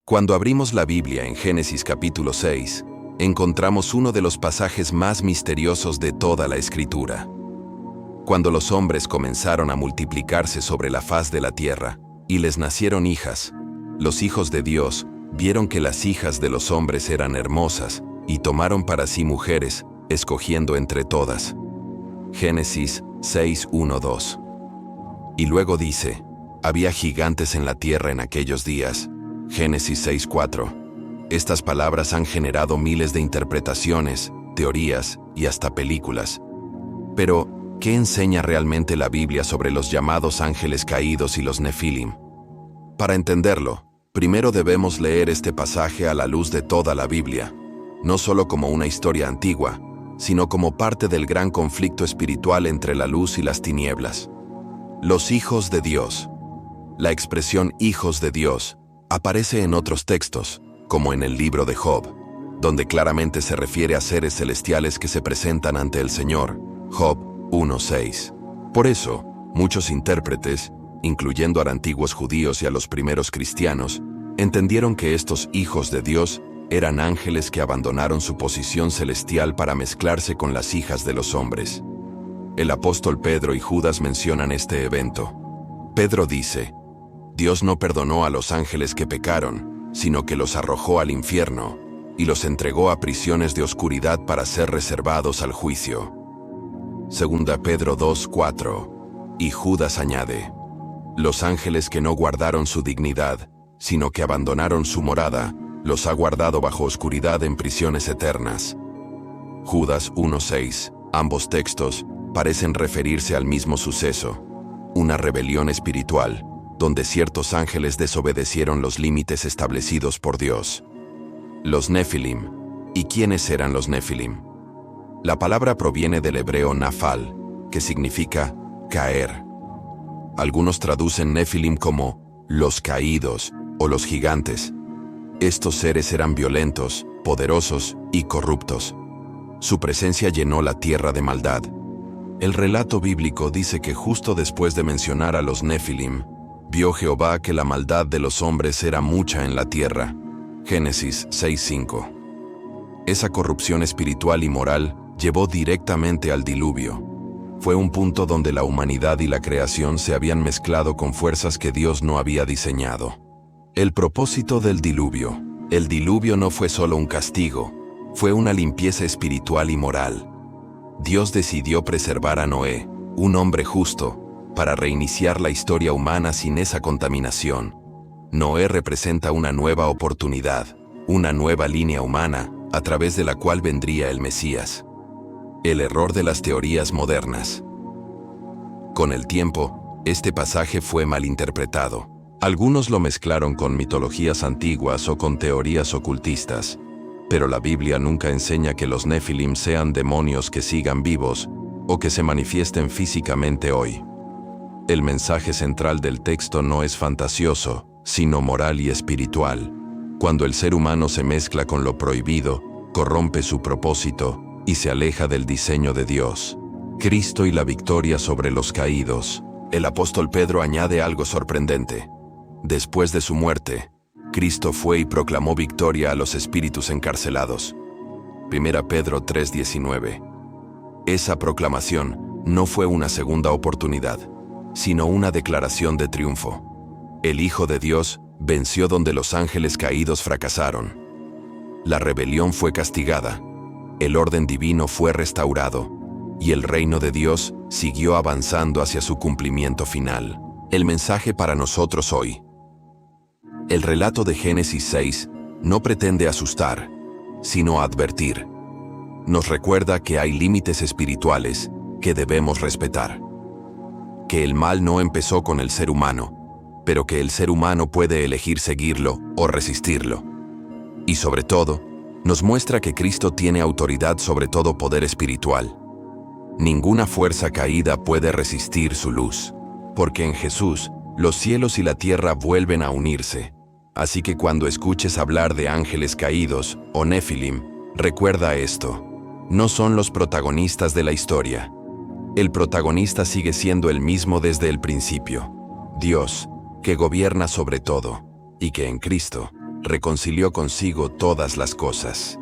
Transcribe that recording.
Cuando abrimos la Biblia en Génesis capítulo 6, encontramos uno de los pasajes más misteriosos de toda la Escritura. Cuando los hombres comenzaron a multiplicarse sobre la faz de la tierra, y les nacieron hijas, los hijos de Dios vieron que las hijas de los hombres eran hermosas, y tomaron para sí mujeres, escogiendo entre todas. Génesis 6:1-2. Y luego dice, había gigantes en la tierra en aquellos días. Génesis 6:4. Estas palabras han generado miles de interpretaciones, teorías y hasta películas. Pero, ¿qué enseña realmente la Biblia sobre los llamados ángeles caídos y los Nefilim? Para entenderlo, primero debemos leer este pasaje a la luz de toda la Biblia, no solo como una historia antigua, sino como parte del gran conflicto espiritual entre la luz y las tinieblas. Los hijos de Dios. La expresión hijos de Dios aparece en otros textos, como en el libro de Job, donde claramente se refiere a seres celestiales que se presentan ante el Señor. Job 1:6. Por eso, muchos intérpretes, incluyendo a antiguos judíos y a los primeros cristianos, entendieron que estos hijos de Dios eran ángeles que abandonaron su posición celestial para mezclarse con las hijas de los hombres. El apóstol Pedro y Judas mencionan este evento. Pedro dice, Dios no perdonó a los ángeles que pecaron, sino que los arrojó al infierno y los entregó a prisiones de oscuridad para ser reservados al juicio. Segunda Pedro 2:4. Y Judas añade, los ángeles que no guardaron su dignidad, sino que abandonaron su morada, los ha guardado bajo oscuridad en prisiones eternas. Judas 1:6. Ambos textos parecen referirse al mismo suceso, una rebelión espiritual, donde ciertos ángeles desobedecieron los límites establecidos por Dios. Los Nefilim. ¿Y quiénes eran los Nefilim? La palabra proviene del hebreo nafal, que significa caer. Algunos traducen Nefilim como los caídos o los gigantes. Estos seres eran violentos, poderosos y corruptos. Su presencia llenó la tierra de maldad. El relato bíblico dice que justo después de mencionar a los Nefilim, vio Jehová que la maldad de los hombres era mucha en la tierra. Génesis 6:5. Esa corrupción espiritual y moral llevó directamente al diluvio. Fue un punto donde la humanidad y la creación se habían mezclado con fuerzas que Dios no había diseñado. El propósito del diluvio. El diluvio no fue solo un castigo, fue una limpieza espiritual y moral. Dios decidió preservar a Noé, un hombre justo, para reiniciar la historia humana sin esa contaminación. Noé representa una nueva oportunidad, una nueva línea humana, a través de la cual vendría el Mesías. El error de las teorías modernas. Con el tiempo, este pasaje fue malinterpretado. Algunos lo mezclaron con mitologías antiguas o con teorías ocultistas, pero la Biblia nunca enseña que los Nefilim sean demonios que sigan vivos o que se manifiesten físicamente hoy. El mensaje central del texto no es fantasioso, sino moral y espiritual. Cuando el ser humano se mezcla con lo prohibido, corrompe su propósito y se aleja del diseño de Dios. Cristo y la victoria sobre los caídos. El apóstol Pedro añade algo sorprendente. Después de su muerte, Cristo fue y proclamó victoria a los espíritus encarcelados. 1 Pedro 3:19. Esa proclamación no fue una segunda oportunidad, sino una declaración de triunfo. El Hijo de Dios venció donde los ángeles caídos fracasaron. La rebelión fue castigada, el orden divino fue restaurado, y el reino de Dios siguió avanzando hacia su cumplimiento final. El mensaje para nosotros hoy. El relato de Génesis 6 no pretende asustar, sino advertir. Nos recuerda que hay límites espirituales que debemos respetar. Que el mal no empezó con el ser humano, pero que el ser humano puede elegir seguirlo o resistirlo. Y sobre todo, nos muestra que Cristo tiene autoridad sobre todo poder espiritual. Ninguna fuerza caída puede resistir su luz, porque en Jesús los cielos y la tierra vuelven a unirse. Así que cuando escuches hablar de ángeles caídos o Nefilim, recuerda esto. No son los protagonistas de la historia. El protagonista sigue siendo el mismo desde el principio. Dios, que gobierna sobre todo, y que en Cristo reconcilió consigo todas las cosas.